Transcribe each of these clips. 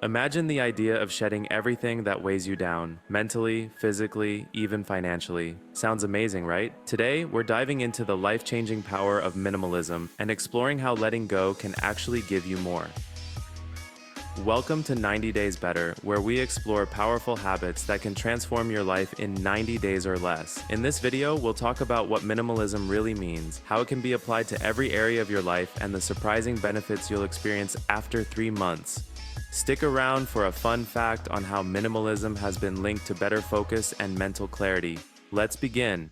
Imagine the idea of shedding everything that weighs you down, mentally, physically, even financially. Sounds amazing, right? Today, we're diving into the life-changing power of minimalism and exploring how letting go can actually give you more. Welcome to 90 Days Better, where we explore powerful habits that can transform your life in 90 days or less. In this video, we'll talk about what minimalism really means, how it can be applied to every area of your life, and the surprising benefits you'll experience after 3 months. Stick around for a fun fact on how minimalism has been linked to better focus and mental clarity. Let's begin.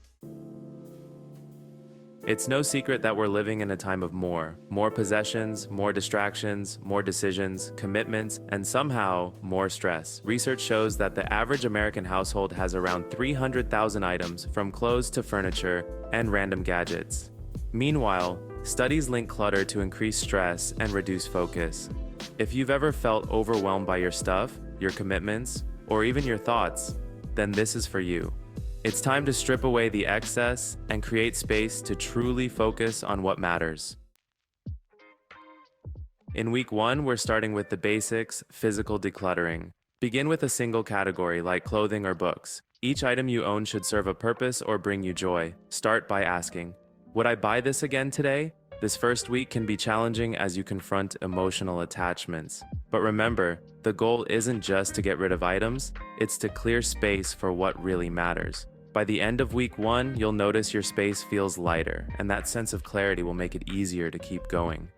It's no secret that we're living in a time of more possessions, more distractions, more decisions, commitments, and somehow more stress. Research shows that the average American household has around 300,000 items, from clothes to furniture and random gadgets. Meanwhile, studies link clutter to increase stress and reduce focus. If you've ever felt overwhelmed by your stuff, your commitments, or even your thoughts, then this is for you. It's time to strip away the excess and create space to truly focus on what matters. In week 1, we're starting with the basics, physical decluttering. Begin with a single category like clothing or books. Each item you own should serve a purpose or bring you joy. Start by asking, would I buy this again today? This first week can be challenging as you confront emotional attachments. But remember, the goal isn't just to get rid of items, it's to clear space for what really matters. By the end of week 1, you'll notice your space feels lighter, and that sense of clarity will make it easier to keep going.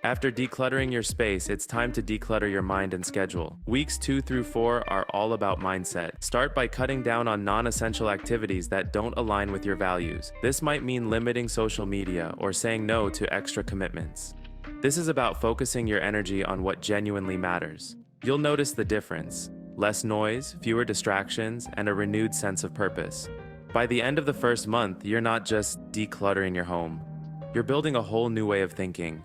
After decluttering your space, it's time to declutter your mind and schedule. Weeks 2 through 4 are all about mindset. Start by cutting down on non-essential activities that don't align with your values. This might mean limiting social media or saying no to extra commitments. This is about focusing your energy on what genuinely matters. You'll notice the difference. Less noise, fewer distractions, and a renewed sense of purpose. By the end of the first month, you're not just decluttering your home. You're building a whole new way of thinking.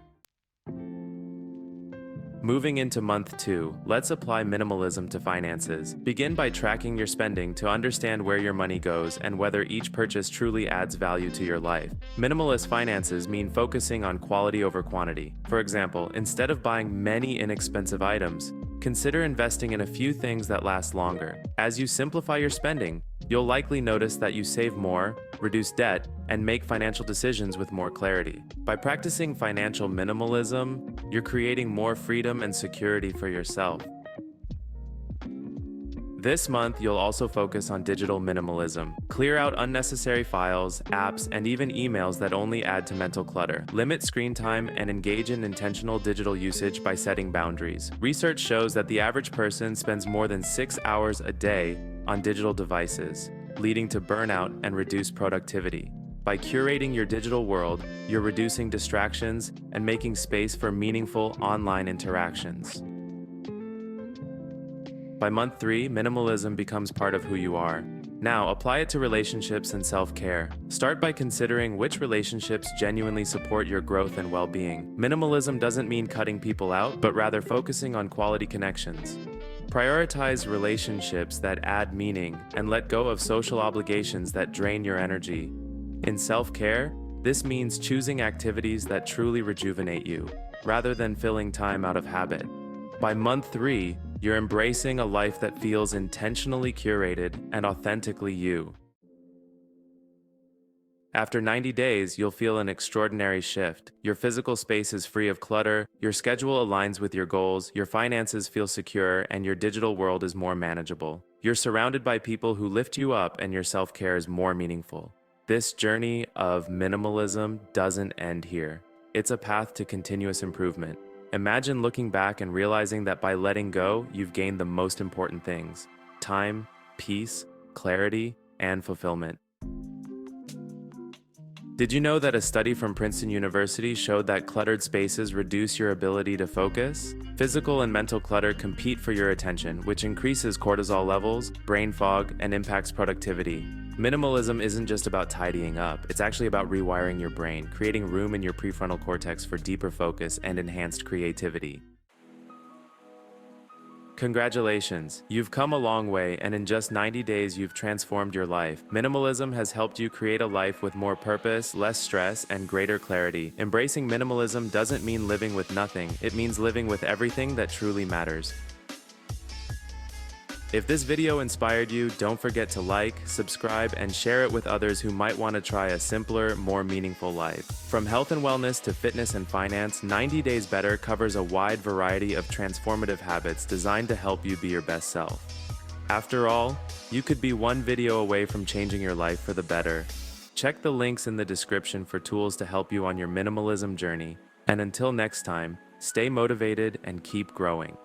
Moving into month 2, let's apply minimalism to finances. Begin by tracking your spending to understand where your money goes and whether each purchase truly adds value to your life. Minimalist finances mean focusing on quality over quantity. For example, instead of buying many inexpensive items, consider investing in a few things that last longer. As you simplify your spending, you'll likely notice that you save more, reduce debt, and make financial decisions with more clarity. By practicing financial minimalism, you're creating more freedom and security for yourself. This month, you'll also focus on digital minimalism. Clear out unnecessary files, apps, and even emails that only add to mental clutter. Limit screen time and engage in intentional digital usage by setting boundaries. Research shows that the average person spends more than 6 hours a day on digital devices, leading to burnout and reduced productivity. By curating your digital world, you're reducing distractions and making space for meaningful online interactions. By month 3, minimalism becomes part of who you are. Now, apply it to relationships and self-care. Start by considering which relationships genuinely support your growth and well-being. Minimalism doesn't mean cutting people out, but rather focusing on quality connections. Prioritize relationships that add meaning and let go of social obligations that drain your energy. In self-care, this means choosing activities that truly rejuvenate you, rather than filling time out of habit. By month 3, you're embracing a life that feels intentionally curated and authentically you. After 90 days, you'll feel an extraordinary shift. Your physical space is free of clutter, your schedule aligns with your goals, your finances feel secure, and your digital world is more manageable. You're surrounded by people who lift you up, and your self-care is more meaningful. This journey of minimalism doesn't end here. It's a path to continuous improvement. Imagine looking back and realizing that by letting go, you've gained the most important things: time, peace, clarity, and fulfillment. Did you know that a study from Princeton University showed that cluttered spaces reduce your ability to focus? Physical and mental clutter compete for your attention, which increases cortisol levels, brain fog, and impacts productivity. Minimalism isn't just about tidying up, it's actually about rewiring your brain, creating room in your prefrontal cortex for deeper focus and enhanced creativity. Congratulations, you've come a long way, and in just 90 days, you've transformed your life. Minimalism has helped you create a life with more purpose, less stress, and greater clarity. Embracing minimalism doesn't mean living with nothing, it means living with everything that truly matters. If this video inspired you, don't forget to like, subscribe, and share it with others who might want to try a simpler, more meaningful life. From health and wellness to fitness and finance, 90 Days Better covers a wide variety of transformative habits designed to help you be your best self. After all, you could be one video away from changing your life for the better. Check the links in the description for tools to help you on your minimalism journey. And until next time, stay motivated and keep growing.